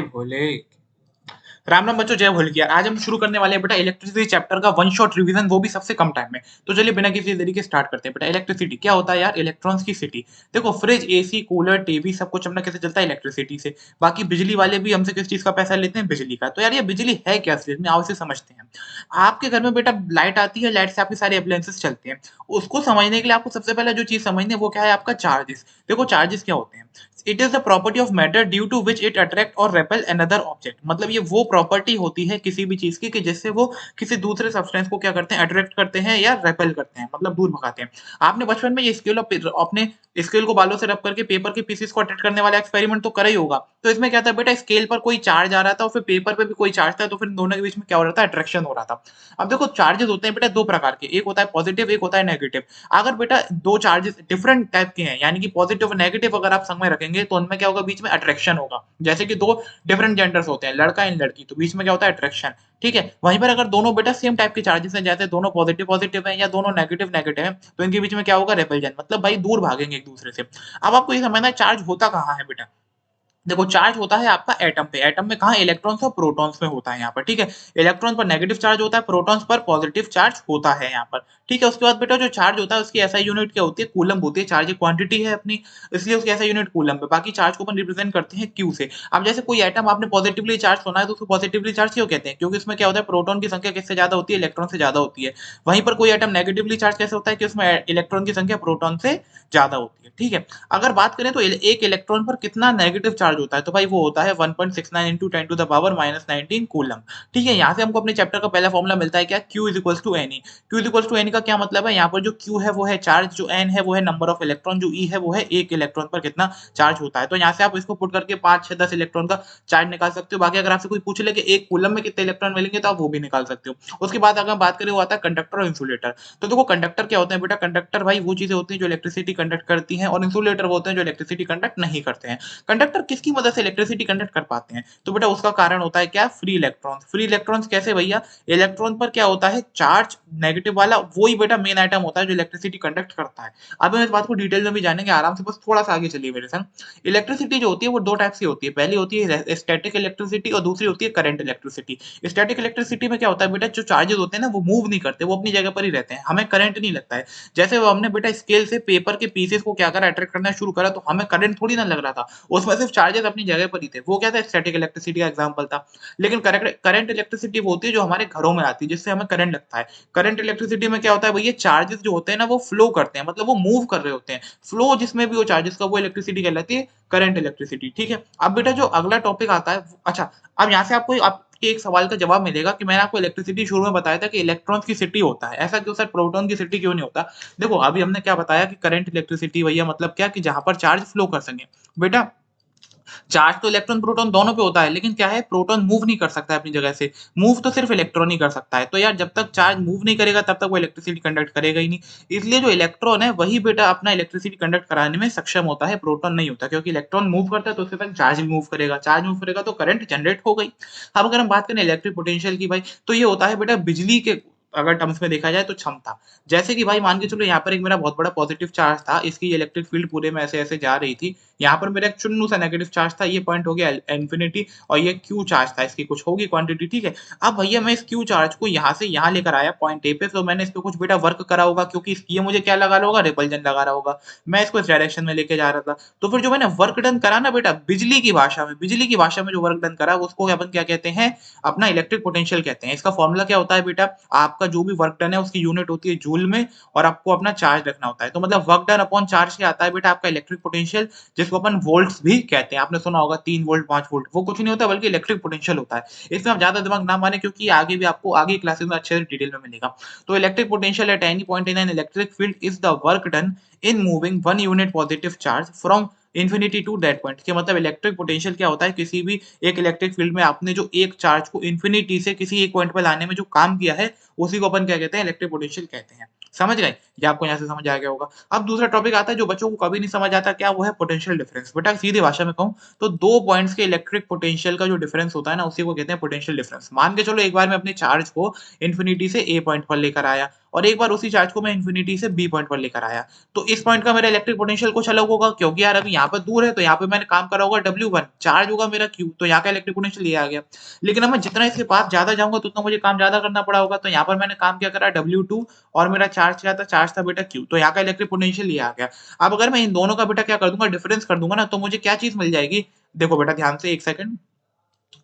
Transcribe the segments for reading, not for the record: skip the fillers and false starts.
भोले राम राम बच्चों, जय भोले की यार। आज हम शुरू करने वाले हैं बेटा इलेक्ट्रिसिटी चैप्टर का वन शॉट रिवीजन, वो भी सबसे कम टाइम में। तो चलिए बिना किसी देरी के स्टार्ट करते हैं। बेटा इलेक्ट्रिसिटी क्या होता है यार? इलेक्ट्रॉन्स की सिटी। देखो फ्रिज, एसी, कूलर, टीवी सब कुछ अपना कैसे चलता है? इलेक्ट्रिसिटी से। बाकी बिजली वाले भी हमसे किस चीज का पैसा लेते हैं? बिजली का। तो यार ये बिजली है क्या असलियत में? आओ इसे समझते हैं। आपके घर में बेटा लाइट आती है, लाइट से आपके सारे अप्लायंसेस चलते हैं। उसको समझने के लिए आपको सबसे पहले जो चीज समझनी है वो क्या है? आपका चार्जेस। देखो चार्जेस क्या होते हैं? It is the property of matter due to which it attract और रेपेल अनदर ऑब्जेक्ट। मतलब ये वो प्रॉपर्टी होती है किसी भी चीज की कि जिससे वो किसी दूसरे सब्सटेंस को क्या करते हैं? अट्रैक्ट करते हैं या रेपेल करते हैं, मतलब दूर भगाते हैं। आपने बचपन में ये स्केल अपने स्केल को बालों से रब करके पेपर के पीसेस को अट्रैक्ट करने वाला एक्सपेरिमेंट तो करा ही होगा। तो इसमें क्या था बेटा? स्केल पर कोई चार्ज आ रहा था और फिर पेपर पे भी कोई चार्ज था, तो फिर दोनों के बीच में क्या हो रहा था? अट्रैक्शन हो रहा था। अब देखो चार्जेस होते हैं बेटा दो प्रकार के, एक होता है पॉजिटिव, एक होता है नेगेटिव। अगर बेटा दो चार्जेस डिफरेंट टाइप के हैं, यानी कि पॉजिटिव और नेगेटिव अगर आप संग में रखेंगे तो उनमें क्या होगा? बीच में अट्रैक्शन होगा। जैसे कि दो डिफरेंट जेंडर्स होते हैं, लड़का एंड लड़की, तो बीच में क्या होता है? अट्रैक्शन। ठीक है। वहीं पर अगर दोनों बेटा सेम टाइप के चार्जेस हैं, जैसे दोनों पॉजिटिव पॉजिटिव है या दोनों नेगेटिव नेगेटिव है, तो इनके बीच में क्या होगा? रेपल्जन। मतलब भाई दूर भागेंगे एक दूसरे से। अब आपको ये समझना है चार्ज होता कहाँ है बेटा। देखो चार्ज होता है आपका एटम पे। एटम में कहा? इलेक्ट्रॉन्स और प्रोटॉन्स में होता है यहाँ पर। ठीक है। इलेक्ट्रॉन पर नेगेटिव चार्ज होता है, प्रोटॉन्स पर पॉजिटिव चार्ज होता है यहाँ पर। ठीक है। उसके बाद बेटा जो चार्ज होता है उसकी एसआई यूनिट क्या होती है? कूलम होती है। चार्ज एक क्वांटिटी है अपनी, इसलिए उसकी एसआई यूनिट कूलम पे। बाकी चार्ज को अपन रिप्रेजेंट करते हैं क्यू से। अब जैसे कोई एटम आपने पॉजिटिवली चार्ज सुना है तो उसको पॉजिटिवली चार्ज क्यों कहते हैं? क्योंकि इसमें क्या होता है? प्रोटॉन की संख्या किससे ज्यादा होती है? इलेक्ट्रॉन से ज्यादा होती है। वहीं पर कोई एटम नेगेटिवली चार्ज कैसे होता है? कि उसमें इलेक्ट्रॉन की संख्या प्रोटॉन से ज्यादा होती है। ठीक है। अगर बात करें तो एक इलेक्ट्रॉन पर कितना नेगेटिव चार्ज होता है, तो भाई वो होता है 1.69 into 10 to the power -19 coulomb. ठीक है। यहाँ से हमको अपने चैप्टर का पहला फॉर्मूला मिलता है क्या? Q is equals to N E. Q is equals to N का क्या मतलब है? यहाँ पर जो Q है वो है चार्ज, जो N है वो है नंबर ऑफ इलेक्ट्रॉन, जो E है वो है एक इलेक्ट्रॉन पर कितना चार्ज होता है। तो यहाँ से आप इसको पुट करके 5, 6, 10 इलेक्ट्रॉन का चार्ज निकाल सकते हो। बाकी अगर आपसे कोई पूछ ले कि एक कूलम में कितने इलेक्ट्रॉन मिलेंगे, तो आप वो भी निकाल सकते हो। उसके बाद अगर बात करें वो आता है कंडक्टर और इंसुलेटर। तो देखो कंडक्टर क्या होते हैं बेटा? कंडक्टर भाई वो चीजें होती हैं जो इलेक्ट्रिसिटी कंडक्ट करती हैं, और इंसुलेटर वो होते हैं जो इलेक्ट्रिसिटी कंडक्ट नहीं करते हैं। कंडक्टर किसकी मदद से इलेक्ट्रिसिटी कंडक्ट कर पाते हैं? तो बेटा उसका कारण होता है क्या? Free electrons. फ्री इलेक्ट्रॉन्स कैसे भैया? इलेक्ट्रॉन पर क्या होता है? चार्ज नेगेटिव वाला, वही बेटा मेन आइटम होता है जो इलेक्ट्रिसिटी कंडक्ट करता है। अब हम इस बात को डिटेल में भी जानेंगे आराम से, बस थोड़ा सा आगे चलिए मेरे संग। इलेक्ट्रिसिटी जो होती है वो दो टाइप की होती है। पहली होती है स्टैटिक इलेक्ट्रिसिटी और दूसरी होती है करंट इलेक्ट्रिसिटी। स्टैटिक इलेक्ट्रिसिटी में क्या होता है बेटा? जो चार्जेस होते हैं ना वो मूव नहीं करते, वो अपनी जगह पर ही रहते हैं, हमें करंट नहीं लगता है। जैसे वो हमने बेटा स्केल से पेपर के पीसेस को क्या करा? अट्रैक्ट करना शुरू करा, तो हमें करंट थोड़ी ना लग रहा था, उसमें सिर्फ चार्जेस अपनी जगह पर ही थे। वो क्या था? स्टैटिक इलेक्ट्रिसिटी का एग्जांपल था। लेकिन करंट इलेक्ट्रिसिटी वो होती है जो हमारे घरों में आती है, जिससे हमें करंट लगता है। करंट इलेक्ट्रिसिटी में क्या होता है भैया? चार्जेस जो होते हैं ना वो फ्लो करते हैं, मतलब वो मूव कर रहे होते हैं। फ्लो जिसमें भी हो चार्जेस का, वो इलेक्ट्रिसिटी कहलाती है करंट इलेक्ट्रिसिटी। ठीक है। अब बेटा जो अगला टॉपिक आता है, अच्छा अब यहाँ से आपको आपके एक सवाल का जवाब मिलेगा कि मैंने आपको इलेक्ट्रिसिटी शुरू में बताया था कि इलेक्ट्रॉन्स की सिटी होता है, ऐसा क्यों सर? प्रोटॉन की सिटी क्यों नहीं होता? देखो अभी हमने क्या बताया कि करंट इलेक्ट्रिसिटी भैया मतलब क्या? कि जहां पर चार्ज फ्लो कर सके। बेटा चार्ज तो इलेक्ट्रॉन प्रोटॉन दोनों पे होता है, लेकिन क्या है? प्रोटॉन मूव नहीं कर सकता है अपनी जगह से। मूव तो सिर्फ इलेक्ट्रॉन ही कर सकता है। तो यार जब तक चार्ज मूव नहीं करेगा तब तक वो इलेक्ट्रिसिटी कंडक्ट करेगा ही नहीं। इसलिए जो इलेक्ट्रॉन है वही बेटा अपना इलेक्ट्रिसिटी कंडक्ट कराने में सक्षम होता है, प्रोटॉन नहीं होता। क्योंकि इलेक्ट्रॉन मूव करता है तो उसके साथ चार्ज भी मूव करेगा, चार्ज मूव करेगा तो करंट जनरेट हो गई। अब अगर हम बात करें इलेक्ट्रिक पोटेंशियल की भाई, तो ये होता है बेटा बिजली के अगर टर्म्स में देखा जाए तो क्षमता। जैसे कि भाई मान के चलो यहाँ पर एक मेरा बहुत बड़ा पॉजिटिव चार्ज था, इसकी इलेक्ट्रिक फील्ड पूरे में ऐसे ऐसे जा रही थी। यहाँ पर मेरा एक चुन्नू सा नेगेटिव चार्ज था, ये पॉइंट हो गया इन्फिनिटी, और ये क्यू चार्ज था, इसकी कुछ होगी क्वांटिटी। ठीक है। अब भैया मैं इस क्यू चार्ज को यहाँ से यहाँ लेकर आया पॉइंट ए पे, तो मैंने इस पे कुछ बेटा वर्क करा होगा, क्योंकि ये मुझे क्या लगा रहा होगा? रिपल्जन लगा रहा होगा। मैं इसको इस डायरेक्शन में लेके जा रहा था। तो फिर जो मैंने वर्क डन करा ना बेटा, बिजली की भाषा में जो वर्क डन करा उसको अपन क्या कहते हैं? अपना इलेक्ट्रिक पोटेंशियल कहते हैं। इसका फॉर्मूला क्या होता है बेटा? आपका जो भी वर्क डन है उसकी यूनिट होती है जूल में, और आपको अपना चार्ज रखना होता है। तो मतलब वर्क डन अपॉन चार्ज क्या आता है बेटा? आपका इलेक्ट्रिक पोटेंशियल, जिसको अपन वोल्ट्स भी कहते हैं। आपने सुना होगा 3 वोल्ट 5 वोल्ट, वो कुछ नहीं होता बल्कि इलेक्ट्रिक पोटेंशियल होता है। इसमें आप ज्यादा दिमाग ना माने, क्योंकि आगे भी आपको आगे क्लासेस में अच्छे से डिटेल में मिलेगा। तो electric potential at any point in an electric field is the work done in moving one unit positive charge from infinity to that point. के मतलब इलेक्ट्रिक पोटेंशियल क्या होता है? किसी भी एक इलेक्ट्रिक फील्ड में आपने जो एक चार्ज को इन्फिनिटी से किसी एक पॉइंट पर लाने में जो काम किया है, उसी को अपन क्या कहते हैं? इलेक्ट्रिक पोटेंशियल कहते हैं। समझ गए? ये आपको यहाँ से समझ आ गया होगा। अब दूसरा टॉपिक आता है जो बच्चों को कभी नहीं समझ आता, क्या? वो है पोटेंशियल डिफरेंस। बेटा सीधी भाषा में कहूँ तो दो पॉइंट्स के इलेक्ट्रिक पोटेंशियल का जो डिफरेंस होता है ना, उसी को कहते हैं पोटेंशियल डिफरेंस। मान के चलो एक बार मैं अपने चार्ज को इन्फिनिटी से ए पॉइंट पर लेकर आया, और एक बार उसी चार्ज को मैं इन्फिनिटी से बी पॉइंट पर लेकर आया। तो इस पॉइंट का मेरा इलेक्ट्रिक पोटेंशियल कुछ अलग होगा, क्योंकि यार अभी यहाँ पर दूर है तो यहाँ पे मैंने काम करा होगा W1, चार्ज होगा मेरा Q, तो यहाँ का इलेक्ट्रिक पोटेंशियल ये आ गया। लेकिन अब मैं जितना इसके पास ज़्यादा जाऊँगा तो उतना मुझे काम ज़्यादा करना पड़ा होगा, तो यहाँ पर मैंने काम क्या करा W2 और मेरा चार्ज क्या था? चार्ज था बेटा Q, तो यहाँ का इलेक्ट्रिक पोटेंशियल ये आ गया। अब अगर मैं इन दोनों का बेटा क्या कर दूँगा? डिफरेंस कर दूँगा ना, तो मुझे क्या चीज़ मिल जाएगी? देखो बेटा ध्यान से 1 सेकंड,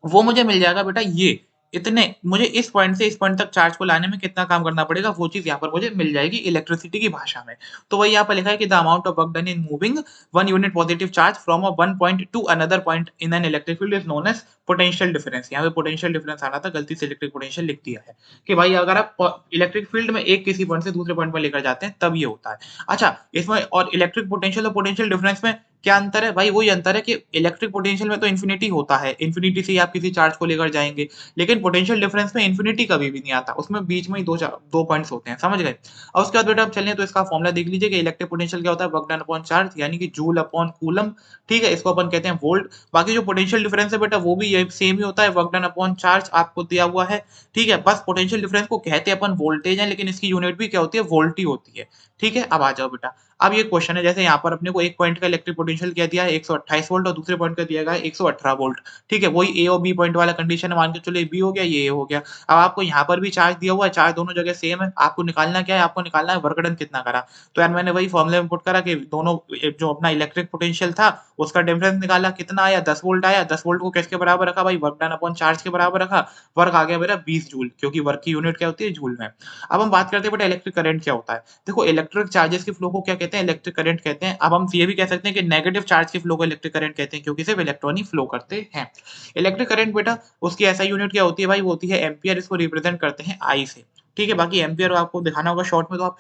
वो मुझे मिल जाएगा बेटा ये, इतने मुझे इस पॉइंट से इस पॉइंट तक चार्ज को लाने में कितना काम करना पड़ेगा, वो चीज़ यहाँ पर मुझे मिल जाएगी इलेक्ट्रिसिटी की भाषा में। तो वही यहाँ पर लिखा है कि the amount of work done in moving 1 unit positive charge from one point to another point in an electric field is known as potential difference. यहाँ पे पोटेंशियल डिफरेंस आना था, गलती से इलेक्ट्रिक पोटेंशियल लिख दिया है कि भाई अगर आप इलेक्ट्रिक फील्ड में एक किसी पॉइंट से दूसरे पॉइंट पर लेकर जाते हैं तब ये होता है। अच्छा, इसमें और इलेक्ट्रिक पोटेंशियल और पोटेंशियल डिफरेंस में क्या अंतर है? भाई वही अंतर है कि इलेक्ट्रिक पोटेंशियल में तो इन्फिनिटी होता है, इन्फिनिटी से ही आप किसी चार्ज को लेकर जाएँगे, लेकिन पोटेंशियल डिफरेंस में इन्फिनिटी कभी भी नहीं आता, उसमें बीच में ही 2 पॉइंट्स होते हैं, समझ गए? और उसके बाद बेटा आप चलें तो इसका फॉर्मूला देख लीजिए कि इलेक्ट्रिक पोटेंशियल क्या होता है? वर्क डन अपॉन चार्ज यानी कि जूल अपॉन कूलम्ब, ठीक है? इसको अपन कहते हैं वोल्ट। बाकी जो पोटेंशियल डिफरेंस है बेटा वो भी ये सेम ही होता है, वर्क डन अपॉन चार्ज आपको दिया हुआ है, ठीक है? बस पोटेंशियल डिफरेंस को कहते हैं अपन वोल्टेज है, लेकिन इसकी यूनिट भी क्या होती है? वोल्ट ही होती है, ठीक है? अब आ जाओ बेटा, अब ये क्वेश्चन है, जैसे यहाँ पर अपने को एक पॉइंट का इलेक्ट्रिक पोटेंशियल क्या दिया है? 128 वोल्ट और दूसरे पॉइंट का दिया गया है 118 वोल्ट, ठीक है? वही ए और बी पॉइंट वाला कंडीशन है, मान के चलो ये बी हो गया, ये ए हो गया। अब आपको यहाँ पर भी चार्ज दिया हुआ है, चार्ज दोनों जगह सेम है, आपको निकालना क्या है? आपको निकालना है वर्क डन कितना करा। तो यार मैंने वही फॉर्मूले में पुट करा कि दोनों जो अपना इलेक्ट्रिक पोटेंशियल था, उसका डिफरेंस निकाला, कितना आया? 10 वोल्ट आया। 10 वोल्ट को किसके बराबर रखा भाई? वर्क डन अपॉन चार्ज के बराबर रखा। वर्क आ गया मेरा 20 जूल, क्योंकि वर्क की यूनिट क्या होती है? जूल में। अब हम बात करते हैं बेटा इलेक्ट्रिक करंट क्या होता है? देखो इलेक्ट्रिक चार्जेस के फ्लो को क्या कहते हैं? इलेक्ट्रिक करंट कहते हैं। अब हम ये भी कह सकते हैं कि नेगेटिव चार्ज के फ्लो को इलेक्ट्रिक करंट कहते हैं, क्योंकि सिर्फ इलेक्ट्रॉन ही फ्लो करते हैं। इलेक्ट्रिक करंट बेटा उसकी एसआई यूनिट क्या होती है भाई? वो होती है एम्पीयर, इसको रिप्रेजेंट करते हैं आई से। ठीक है, बाकी एम्पीयर आपको दिखाना होगा शॉर्ट में तो आप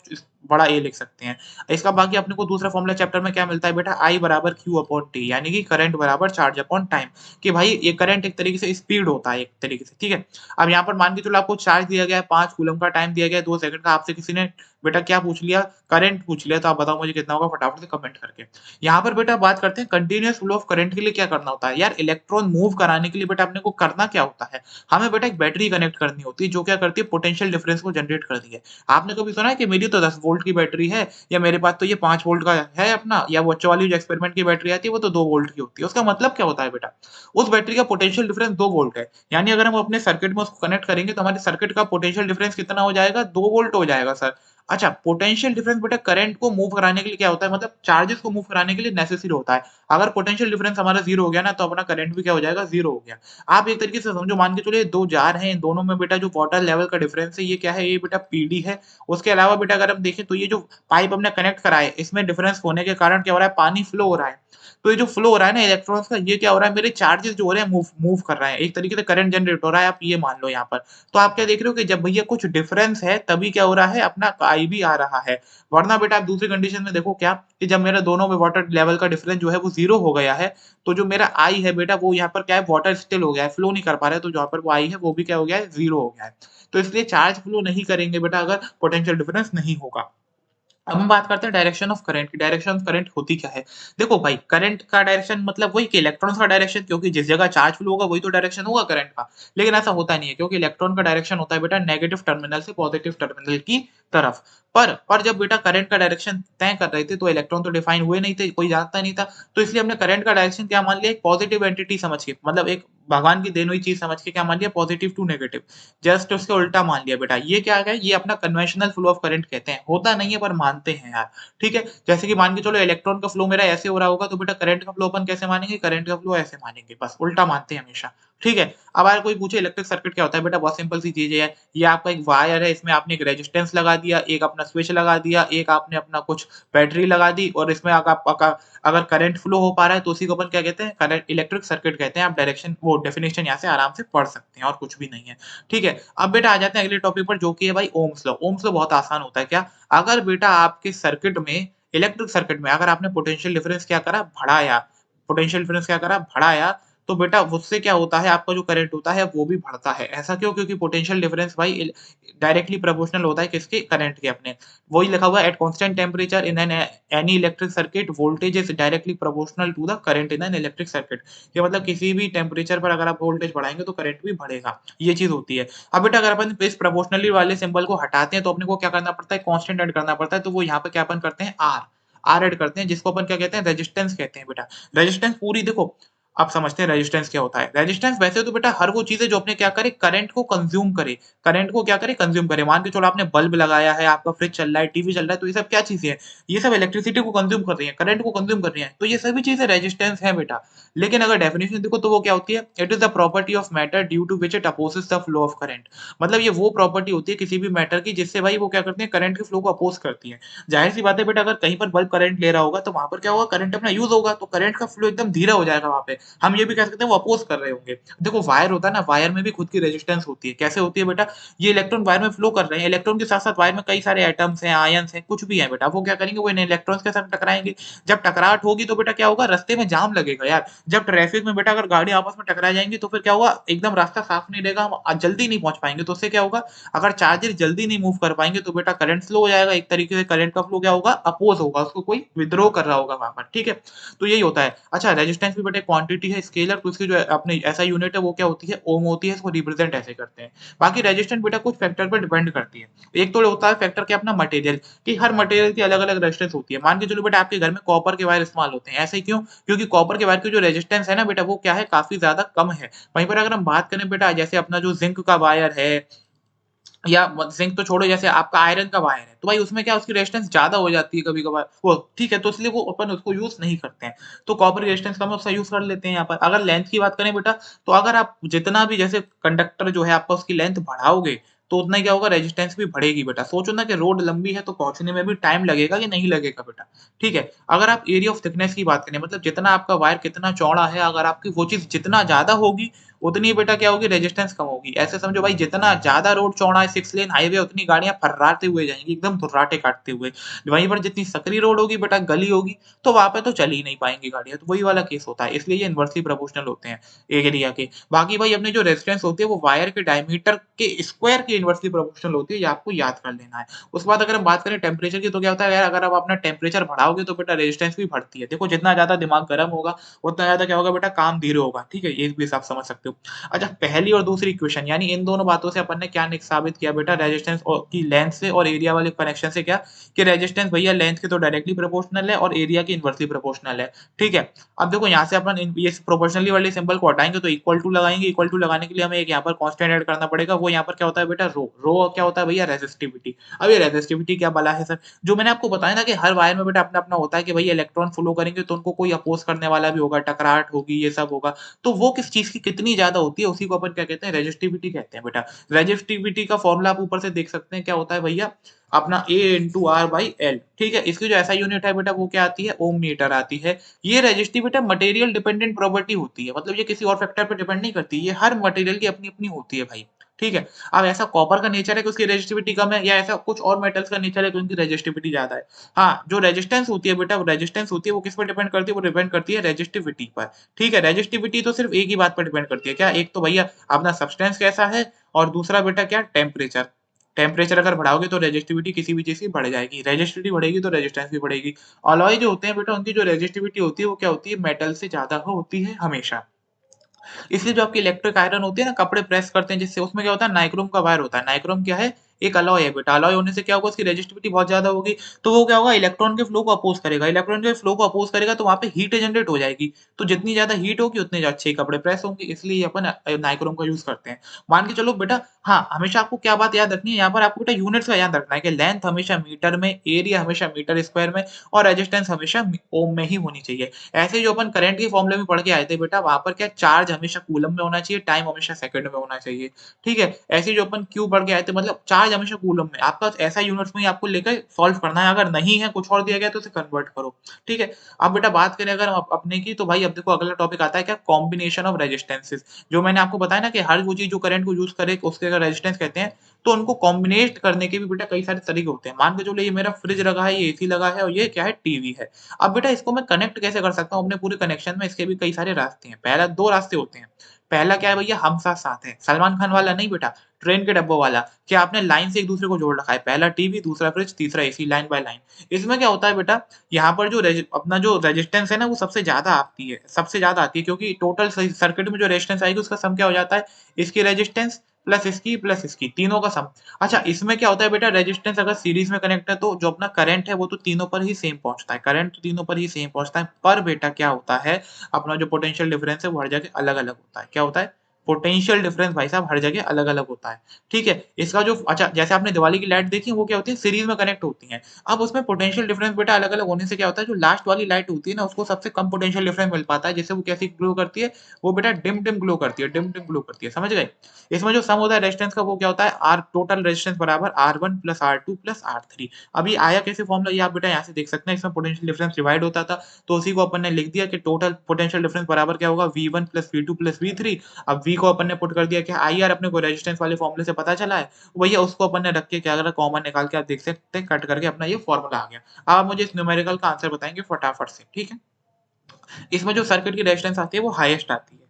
बड़ा ए लिख सकते हैं। इसका बाकी अपने को दूसरा फॉर्मूला चैप्टर में क्या मिलता है बेटा? आई बराबर क्यू अपॉन टी, यानी कि करंट बराबर चार्ज अपॉन टाइम, कि भाई ये करंट एक तरीके से स्पीड होता है एक तरीके से, ठीक है। अब यहाँ पर मान के चलो आपको चार्ज दिया गया है 5 कूलम का, टाइम दिया गया है 2 सेकंड का, आपसे किसी ने बेटा क्या पूछ लिया? करंट पूछ लिया, तो आप बताओ मुझे कितना होगा फटाफट से कमेंट करके। यहाँ पर बेटा बात करते हैं कंटीन्यूअस फ्लो ऑफ करंट के लिए क्या करना होता है? यार इलेक्ट्रॉन मूव कराने के लिए बेटा अपने को करना क्या होता है? हमें बेटा एक बैटरी कनेक्ट करनी होती है, जो क्या करती है? पोटेंशियल डिफरेंस को जनरेट करती है। आपने कभी सुना है कि मेरी तो 10 वोल्ट की बैटरी है, या मेरे पास तो ये 5 वोल्ट का है अपना, या बच्चों वाली जो एक्सपेरिमेंट की बैटरी आती है वो तो 2 वोल्ट की होती है। उसका मतलब क्या होता है बेटा? उस बैटरी का पोटेंशियल डिफरेंस 2 वोल्ट है। यानी अगर हम अपने सर्किट में उसको कनेक्ट करेंगे तो हमारे सर्किट का पोटेंशियल डिफरेंस कितना हो जाएगा? 2 वोल्ट हो जाएगा सर। अच्छा, पोटेंशियल डिफरेंस बेटा करंट को मूव कराने के लिए क्या होता है? मतलब चार्जेस को मूव कराने के लिए नेसेसरी होता है। अगर पोटेंशियल डिफरेंस हमारा 0 हो गया ना, तो अपना करंट भी क्या हो जाएगा? 0 हो गया। आप एक तरीके से समझो, मान के चलो ये 2 जार हैं, इन दोनों में बेटा जो वाटर लेवल का डिफरेंस है ये क्या है? ये बेटा पीडी है। उसके अलावा बेटा अगर हम देखें तो ये जो पाइप हमने कनेक्ट करा है, इसमें डिफरेंस होने के कारण क्या हो रहा है? पानी फ्लो हो रहा है। तो ये जो फ्लो हो रहा है ना इलेक्ट्रॉन्स का, ये क्या हो रहा है? मेरे चार्जेस जो हो रहे हैं मूव मूव कर रहे हैं। एक तरीके से करंट जनरेट हो रहा है, आप ये मान लो यहाँ पर। तो आप क्या देख रहे हो कि जब भैया कुछ डिफरेंस है तभी क्या हो रहा है? अपना आई भी आ रहा है। वरना बेटा आप दूसरी कंडीशन में देखो क्या, कि जब मेरा दोनों में वाटर लेवल का डिफरेंस जो है वो 0 हो गया है, तो जो मेरा आई है बेटा वो यहाँ पर क्या है? वाटर स्टिल हो गया है, फ्लो नहीं कर पा रहा है, तो जहाँ पर वो आई है वो भी क्या हो गया है? 0 हो गया है। तो इसलिए चार्ज फ्लो नहीं करेंगे बेटा अगर पोटेंशियल डिफरेंस नहीं होगा। अब हम बात करते हैं डायरेक्शन ऑफ करंट की। डायरेक्शन ऑफ करंट होती क्या है? देखो भाई करंट का डायरेक्शन मतलब वही कि इलेक्ट्रॉन्स का डायरेक्शन, क्योंकि जिस जगह चार्ज फ्लो होगा वही तो डायरेक्शन होगा करंट का। लेकिन ऐसा होता नहीं है, क्योंकि इलेक्ट्रॉन का डायरेक्शन होता है बेटा नेगेटिव टर्मिनल से पॉजिटिव टर्मिनल की तरफ। पर जब बेटा करंट का डायरेक्शन तय कर रहे थे तो इलेक्ट्रॉन तो डिफाइन हुए नहीं थे, कोई जानता नहीं था। तो इसलिए हमने करंट का डायरेक्शन क्या मान लिया? एक पॉजिटिव एंटिटी समझ के, मतलब एक भगवान की देन हुई चीज समझ के क्या मान लिया? Positive to negative. जस्ट उसके उल्टा मान लिया बेटा। ये क्या है? ये अपना कन्वेंशनल फ्लो ऑफ करंट कहते हैं। होता नहीं है पर मानते हैं यार। ठीक है? जैसे कि मान के चलो इलेक्ट्रॉन का फ्लो मेरा ऐसे हो रहा होगा, तो बेटा करंट का फ्लो अपन कैसे मानेंगे? करंट का फ्लो ऐसे मानेंगे, बस उल्टा मानते हैं हमेशा। ठीक है? अब अगर कोई पूछे इलेक्ट्रिक सर्किट क्या होता है? बेटा बहुत सिंपल सी चीज़ है। ये आपका एक वायर है, इसमें आपने एक रेजिस्टेंस लगा दिया, एक अपना स्विच लगा दिया, एक आपने अपना कुछ बैटरी लगा दी, और इसमें अगर करंट फ्लो हो पा रहा है तो उसी को अपन क्या कहते हैं? करंट इलेक्ट्रिक सर्किट कहते हैं। आप डायरेक्शन वो डेफिनिशन यहाँ से आराम से पढ़ सकते हैं, और कुछ भी नहीं है। ठीक है? अब बेटा आ जाते हैं अगले टॉपिक पर, जो कि है भाई ओह्म्स लॉ। ओह्म्स लॉ बहुत आसान होता है। क्या? अगर बेटा आपके सर्किट में, इलेक्ट्रिक सर्किट में अगर आपने पोटेंशियल डिफरेंस क्या करा? बढ़ाया, पोटेंशियल डिफरेंस क्या करा? बढ़ाया, तो बेटा उससे क्या होता है, आपका जो करंट होता है वो भी बढ़ता है। ऐसा क्यों? क्योंकि पोटेंशियल डिफरेंस भाई डायरेक्टली प्रोपोर्शनल होता है किसके? करंट के अपने। वही लिखा हुआ है at constant temperature in an any electric circuit voltage is directly proportional to the current in an electric circuit. ये मतलब किसी भी टेम्परेचर पर अगर आप वोल्टेज बढ़ाएँगे तो करंट भी बढ़ेगा। ये चीज़ होती है। अब बेटा अगर अपन इस प्रोपोर्शनली वाले सिंबल को हटाते हैं तो अपने को क्या करना पड़ता है? कांस्टेंट ऐड करना पड़ता है। तो वो यहाँ पे क्या अपन करते हैं? आर। आर ऐड करते हैं जिसको अपन क्या कहते हैं? रेजिस्टेंस कहते हैं बेटा। रेजिस्टेंस पूरी देखो, आप समझते हैं रेजिस्टेंस क्या होता है। रेजिस्टेंस वैसे तो बेटा हर वो चीज़ है जो अपने क्या करे? करंट को कंज़्यूम करे। करंट को क्या करे? कंज़्यूम करे। मान के चलो आपने बल्ब लगाया है, आपका फ्रिज चल रहा है, टीवी चल रहा है, तो ये सब क्या चीज़ें हैं? ये सब इलेक्ट्रिसिटी को कंज़्यूम कर रही हैं, करंट को कंज़्यूम कर रही हैं। तो ये सभी चीज़ें रेजिस्टेंस है बेटा। लेकिन अगर डेफिनिशन देखो तो वो क्या होती है? It is the property of matter due to which it opposes the flow of current. मतलब ये वो प्रॉपर्टी होती है किसी भी मैटर की जिससे भाई वो क्या करते हैं? करंट के फ्लो को अपोज़ करती है। ज़ाहिर-सी बात है बेटा अगर कहीं पर बल्ब करंट ले रहा होगा तो वहाँ पर क्या होगा? करंट अपना यूज़ होगा, तो करंट का फ्लो एकदम धीरा हो जाएगा वहाँ पे। हम ये भी कह सकते हैं वो अपोज़ कर रहे होंगे। देखो वायर होता है ना, वायर में भी खुद की रेजिस्टेंस होती है। कैसे होती है बेटा? ये इलेक्ट्रॉन वायर में फ्लो कर रहे हैं, इलेक्ट्रॉन के साथ-साथ वायर में कई सारे एटम्स हैं, आयन्स हैं, कुछ भी है बेटा। वो क्या करेंगे? वो इन इलेक्ट्रॉन्स के साथ टकराएँगे। जब टकराहट होगी तो बेटा क्या होगा? रास्ते में जाम लगेगा यार। जब ट्रैफिक में बेटा अगर गाड़ी आपस में टकरा जाएँगी तो फिर क्या होगा? एकदम रास्ता साफ नहीं रहेगा, हम जल्दी नहीं पहुँच पाएँगे। तो उससे क्या होगा? अगर चार्जर जल्दी नहीं मूव कर पाएँगे तो बेटा करंट स्लो हो जाएगा। एक तरीके से करंट का फ्लो क्या होगा? अपोज़ होगा, उसको कोई विथड्रॉ कर रहा होगा वहाँ पर, ठीक है? तो यही होता है। अच्छा रेजिस्टेंस भी बेटा क्वांटिटी है, स्केलर, तो इसकी जो अपनी एसआई यूनिट है वो क्या होती है? ओम होती है, इसको रिप्रेजेंट ऐसे करते हैं। बाकी रेजिस्टेंस बेटा कुछ फैक्टर पर डिपेंड करती है। एक तो होता है फैक्टर क्या अपना मटेरियल, कि हर मटेरियल की अलग-अलग रेजिस्टेंस होती है। मान के चलो बेटा आपके घर में कॉपर के वायर इस्तेमाल होते हैं। ऐसे क्यों? क्योंकि कॉपर के वायर की जो रेजिस्टेंस है ना बेटा वो क्या है? काफ़ी ज़्यादा कम है। वहीं पर अगर हम बात करें बेटा जैसे अपना जो ज़िंक का वायर है या ज़िंक तो छोड़ो, जैसे आपका आयरन का वायर है, तो भाई उसमें क्या उसकी रेजिस्टेंस ज़्यादा हो जाती है कभी-कभार, वो ठीक है, तो इसलिए वो अपन उसको यूज़ नहीं करते हैं। तो कॉपर की रेजिस्टेंस कम है उसका यूज़ कर लेते हैं यहाँ पर। अगर लेंथ की बात करें बेटा, तो अगर आप जितना भी जैसे कंडक्टर जो है आपका उसकी लेंथ बढ़ाओगे, तो उतना ही क्या होगा? रेजिस्टेंस भी बढ़ेगी बेटा। सोचो ना कि रोड लंबी है तो पहुँचने में भी टाइम लगेगा कि नहीं लगेगा बेटा, ठीक है? अगर आप एरिया ऑफ थिकनेस की बात करें, मतलब जितना आपका वायर कितना चौड़ा है, अगर आपकी वो चीज़ जितना ज़्यादा होगी, उतनी बेटा क्या होगी? रेजिस्टेंस कम होगी। ऐसे समझो भाई जितना ज़्यादा रोड चौड़ा है, 6 लेन हाईवे, उतनी गाड़ियाँ फर्राते हुए जाएँगी, एकदम धुर्राटे काटते हुए। वहीं पर जितनी सकरी रोड होगी बेटा, गली होगी, तो वहाँ पे तो चल ही नहीं पाएँगी गाड़ियाँ, तो वही वाला केस होता है। इसलिए ये इनवर्सली प्रोपोर्शनल होते हैं एरिया के। बाकी भाई अपनी जो रेजिस्टेंस होती है वो वायर के डायमीटर के स्क्वायर की इनवर्सली प्रोपोर्शनल होती है, ये आपको याद कर लेना है। उसके बाद अगर हम बात करें टेम्परेचर की, तो क्या होता है यार, अगर आप अपना टेम्परेचर बढ़ाओगे तो बेटा रेजिस्टेंस भी बढ़ती है। देखो जितना ज़्यादा दिमाग गर्म होगा, उतना ज़्यादा क्या होगा बेटा? काम धीरे होगा, ठीक है? ये भी आप समझ सकते हो। अच्छा पहली और दूसरी इक्वेशन यानी इन दोनों बातों से अपन ने क्या साबित किया बेटा? रेजिस्टेंस और की लेंथ से और एरिया वाले कनेक्शन से क्या, कि रेजिस्टेंस भैया लेंथ के तो डायरेक्टली प्रोपोर्शनल है और एरिया की इनवर्सली प्रोपोर्शनल है, ठीक है? अब देखो यहाँ से अपन ये प्रोपोर्शनली वाले सिंबल को हटाएँगे तो इक्वल टू लगाएँगे, इक्वल टू लगाने के लिए हमें एक यहाँ पर कांस्टेंट ऐड करना पड़ेगा, वो यहाँ पर क्या होता है बेटा? रो। रो क्या होता है भैया? रेजिस्टिविटी। अब ये रेजिस्टिविटी क्या बला है सर? जो मैंने आपको बताया ना कि हर वायर में बेटा अपना-अपना होता है कि भई इलेक्ट्रॉन फ्लो करेंगे तो उनको कोई अपोज़ करने वाला भी होगा, टकराहट होगी, ये सब होगा। तो वो किस चीज़ की कितनी ज़्यादा होती है, उसी को अपन क्या कहते हैं? रेजिस्टिविटी कहते हैं बेटा। रेजिस्टिविटी का फ़ॉर्मूला आप ऊपर से देख सकते हैं क्या होता है भैया? अपना A into R by L, ठीक है? इसकी जो एसआई यूनिट है बेटा वो क्या आती है? ओम मीटर आती है। ये रेजिस्टिविटी मटेरियल डिपेंडेंट प्रॉपर्टी होती है, मतलब ये किसी और फैक्टर पे डिपेंड नहीं करती, ये हर मटेरियल की अपनी-अपनी होती है भाई, ठीक है? अब ऐसा कॉपर का नेचर है कि उसकी रेजिस्टिविटी कम है, या ऐसा कुछ और मेटल्स का नेचर है कि उनकी रेजिस्टिविटी ज़्यादा है। हाँ, जो रेजिस्टेंस होती है बेटा, वो रेजिस्टेंस होती है वो किस पे डिपेंड करती है? वो डिपेंड करती है रेजिस्टिविटी पर, ठीक है? रेजिस्टिविटी तो सिर्फ़ एक ही बात पर डिपेंड करती है, क्या? एक तो भैया अपना सब्सटेंस कैसा है, और दूसरा बेटा क्या? टेम्परेचर। टेम्परेचर अगर बढ़ाओगे तो रेजिस्टिविटी किसी भी चीज़ की बढ़ जाएगी, रेजिस्टिविटी बढ़ेगी तो रेजिस्टेंस भी बढ़ेगी। अलॉय जो होते हैं बेटा उनकी जो रेजिस्टिविटी होती है वो क्या होती है? मेटल से ज़्यादा होती है हमेशा। इसलिए जो आपकी इलेक्ट्रिक आयरन होती है ना, कपड़े प्रेस करते हैं जिससे, उसमें क्या होता है? नाइक्रोम का वायर होता है। नाइक्रोम क्या है? एक अलॉय है बेटा। अलॉय होने से क्या होगा? उसकी रेजिस्टिविटी बहुत ज़्यादा होगी, तो वो क्या होगा? इलेक्ट्रॉन के फ्लो को अपोज़ करेगा। इलेक्ट्रॉन के फ्लो को अपोज़ करेगा तो वहाँ पे हीट जनरेट हो जाएगी। तो जितनी ज़्यादा हीट होगी उतने अच्छे कपड़े प्रेस होंगे, इसलिए अपन नाइक्रोम का यूज़ करते हैं। मान के चलो बेटा, हाँ, हमेशा आपको क्या बात याद रखनी है, यहाँ पर आपको बेटा यूनिट्स का याद रखना है कि लेंथ हमेशा मीटर में, एरिया हमेशा मीटर स्क्वायर में, और रेजिस्टेंस हमेशा ओम में ही होनी चाहिए। ऐसे जो अपन करंट के फॉर्मूले में पढ़ के आए थे बेटा, वहाँ पर क्या चार्ज हमेशा कूलम में होना चाहिए, टाइम हमेशा सेकंड में होना चाहिए, ठीक है? ऐसे जो अपन क्यू पढ़ के आए थे, मतलब चार्ज हमेशा कूलम में, आपका ऐसा यूनिट्स में ही आपको लेकर सॉल्व करना है, अगर नहीं है कुछ और दिया गया है तो उसे कन्वर्ट करो, ठीक है। अब बेटा बात करें अगर हम अपने की तो भाई अब देखो अगला टॉपिक आता है क्या कॉम्बिनेशन ऑफ रेजिस्टेंसेस। जो मैंने आपको बताया ना कि हर वो चीज़ जो करंट को यूज़ करे उसके अगर रेजिस्टेंस कहते हैं, तो उनको कॉम्बिनेट करने के भी बेटा कई सारे तरीके होते हैं। मान के चलो ये मेरा फ्रिज लगा है, ये एसी लगा है और ये क्या है टीवी है। अब बेटा इसको मैं कनेक्ट कैसे कर सकता हूँ अपने पूरे कनेक्शन में, इसके भी कई सारे रास्ते हैं। पहला 2 रास्ते होते हैं। पहला क्या है भैया हम साथ-साथ हैं, सलमान खान वाला नहीं बेटा, ट्रेन के डब्बों वाला, कि आपने लाइन से एक-दूसरे को जोड़ रखा है। पहला टीवी, दूसरा फ्रिज, तीसरा एसी लाइन बाय लाइन। इसमें क्या होता है बेटा, यहाँ पर जो अपना जो रेजिस्टेंस है ना वो सबसे ज़्यादा आती है क्योंकि टोटल सर्किट में जो रेजिस्टेंस आएगी उसका सम क्या हो जाता है, इसकी रेजिस्टेंस प्लस इसकी, तीनों का सम। अच्छा इसमें क्या होता है बेटा रेजिस्टेंस अगर सीरीज़ में कनेक्ट है तो जो अपना करंट है वो तो तीनों पर ही सेम पहुँचता है, करंट तो तीनों पर ही सेम पहुँचता है। पर बेटा क्या होता है, अपना जो पोटेंशियल डिफरेंस है वो हर जगह अलग-अलग होता है। क्या होता है? पोटेंशियल डिफरेंस भाई साहब हर जगह अलग-अलग होता है। ठीक है? इसका जो अच्छा जैसे आपने दिवाली की लाइट देखी वो क्या होती है सीरीज़ में कनेक्ट होती हैं। अब उसमें पोटेंशियल डिफरेंस बेटा अलग-अलग होने से क्या होता है जो लास्ट वाली लाइट होती है ना उसको सबसे कम पोटेंशियल डिफरेंस मिल पाता है जिससे वो कैसी ग्लो करती है, वो बेटा डिम-डिम ग्लो करती है, डिम-डिम ग्लो करती है, समझ गए? इसमें जो सम होता है रेजिस्टेंस का वो क्या होता है आर टोटल रेजिस्टेंस बराबर R1 plus R2 plus R3। अब ये आया कैसे फॉर्मूला ये आप बेटा यहाँ से देख सकते हैं इसमें पोटेंशियल डिफरेंस डिवाइड होता था, तो उसी को अपन ने लिख दिया कि टोटल पोटेंशियल डिफरेंस बराबर क्या होगा V1 plus V2 plus V3। अब V को अपन ने पुट कर दिया कि IR अपने को रेजिस्टेंस वाले फॉर्मूले से पता चला है, भैया उसको अपन ने रख के क्या करा कॉमन निकाल के आप देख सकते हैं कट करके अपना ये फॉर्मूला आ गया। अब आप मुझे इस न्यूमेरिकल का आंसर बताएँगे फटाफट से, ठीक है? इसमें जो सर्किट की रेजिस्टेंस आती है वो हाईएस्ट आती है।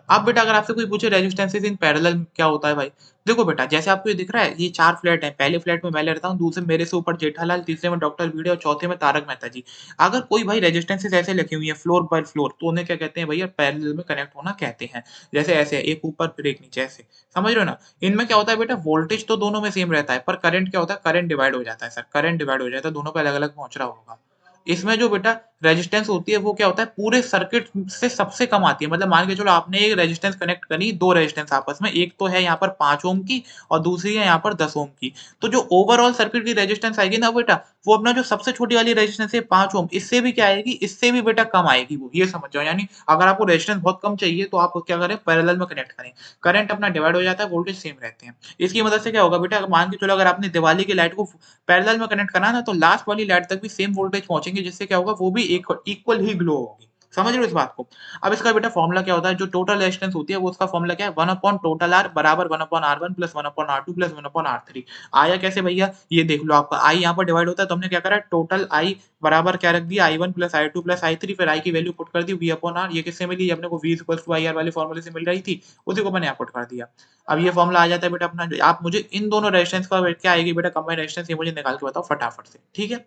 अब बेटा अगर आपसे कोई पूछे रेजिस्टेंसेस इन पैरेलल क्या होता है भाई? देखो बेटा जैसे आपको ये दिख रहा है ये 4 फ्लैट हैं, पहले फ्लैट में मैं रहता हूँ, दूसरे मेरे से ऊपर जेठालाल, तीसरे में डॉक्टर भिड़े और चौथे में तारक मेहता जी। अगर कोई भाई रेजिस्टेंसेस ऐसे लिखी हुई है फ्लोर बाय फ्लोर तो उन्हें क्या कहते हैं भैया पैरेलल में कनेक्ट होना कहते हैं। जैसे ऐसे एक ऊपर फिर एक नीचे ऐसे, समझ रहे हो ना? इनमें क्या होता है बेटा वोल्टेज तो दोनों में सेम रहता है पर करंट क्या होता है करंट डिवाइड हो जाता है सर, करंट डिवाइड हो जाता है, दोनों पे अलग-अलग पहुँच रहा होगा। इसमें जो बेटा रेजिस्टेंस होती है वो क्या होता है पूरे सर्किट से सबसे कम आती है। मतलब मान के चलो आपने एक रेजिस्टेंस कनेक्ट करी 2 रेजिस्टेंस आपस में, एक तो है यहाँ पर 5 ओम की और दूसरी है यहाँ पर 10 ओम की। तो जो ओवरऑल सर्किट की रेजिस्टेंस आएगी ना बेटा, वो अपना जो सबसे छोटी वाली रेजिस्टेंस है 5 ओम, इससे भी क्या आएगी, इससे भी बेटा कम आएगी वो, ये समझ जाओ। यानी अगर आपको रेजिस्टेंस बहुत कम चाहिए तो आप क्या करें पैरेलल में कनेक्ट करें। करंट अपना डिवाइड हो जाता है, वोल्टेज सेम रहते हैं। इसकी मदद से क्या होगा बेटा, अगर मान के चलो अगर आपने दिवाली की लाइट को पैरेलल में कनेक्ट करा ना तो लास्ट वाली लाइट तक भी सेम वोल्टेज पहुँचेंगे जिससे क्या होगा वो भी इक्वल ही ग्लो होगी। समझ रहे हो इस बात को? अब इसका बेटा फ़ॉर्मूला क्या होता है जो टोटल रेजिस्टेंस होती है वो उसका फ़ॉर्मूला क्या है 1 अपॉन टोटल R बराबर 1 upon R1 plus 1 upon R2 plus 1 upon R3। आया कैसे भैया? ये देख लो आपका I यहाँ पर डिवाइड होता है तो हमने क्या करा टोटल I बराबर क्या रख दिया I1 plus I2 plus I3 फिर I की वैल्यू पुट कर दी V अपॉन R। ये किससे मिली? ये अपने को V is equals to IR वाले फ़ॉर्मूले से मिल रही थी, उसी को मैंने यहाँ पुट कर दिया। अब ये फ़ॉर्मूला आ जाता है बेटा अपना आप मुझे इन दोनों रेजिस्टेंस का क्या आएगी बेटा कंबाइंड रेजिस्टेंस ये मुझे निकाल के बताओ फटाफट से, ठीक है?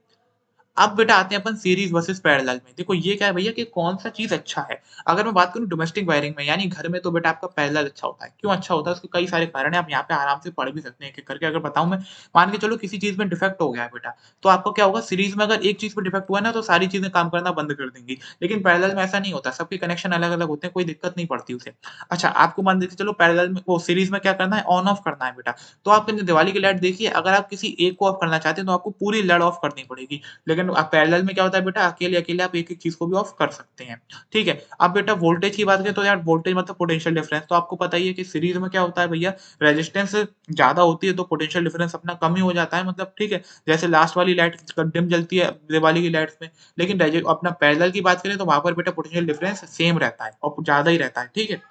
अब बेटा आते हैं अपन सीरीज़ वर्सेस पैरेलल में। देखो ये क्या है भैया कि कौन-सा चीज़ अच्छा है। अगर मैं बात करूँ डोमेस्टिक वायरिंग में यानी घर में तो बेटा आपका पैरेलल अच्छा होता है। क्यों अच्छा होता है? उसके कई सारे कारण हैं, आप यहाँ पे आराम से पढ़ भी सकते हैं एक-एक करके। अगर बताऊँ मैं, मान के चलो किसी चीज़ में डिफेक्ट हो गया है बेटा, तो आपको क्या होगा सीरीज़ में अगर एक चीज़ में डिफेक्ट हुआ है ना तो सारी चीज़ें काम करना बंद कर देंगी। लेकिन पैरेलल में ऐसा नहीं होता, सबके कनेक्शन अलग-अलग होते हैं, कोई दिक्कत नहीं पड़ती उसे। अच्छा आपको मान के चलो पैरेलल में वो सीरीज़ में क्या करना है ऑन ऑफ करना है बेटा। तो आपने दिवाली की लाइट देखी है, अगर आप किसी एक को ऑफ करना चाहते हैं तो आपको पूरी लड़ ऑफ करनी पड़ेगी। लेकिन पैरेलल में क्या होता है बेटा अकेले-अकेले आप एक-एक चीज़ को भी ऑफ कर सकते हैं, ठीक है? अब बेटा वोल्टेज की बात करें तो यार वोल्टेज मतलब पोटेंशियल डिफरेंस तो आपको पता ही है कि सीरीज़ में क्या होता है भैया रेजिस्टेंस ज़्यादा होती है तो पोटेंशियल डिफरेंस अपना कम ही हो जाता है मतलब ठीक है? जैसे लास्ट वाली लाइट डिम जलती है दिवाली की लाइट्स में, लेकिन अपना पैरेलल की बात करें तो वहाँ पर बेटा पोटेंशियल डिफरेंस सेम रहता है और ज़्यादा ही रहता है, ठीक है?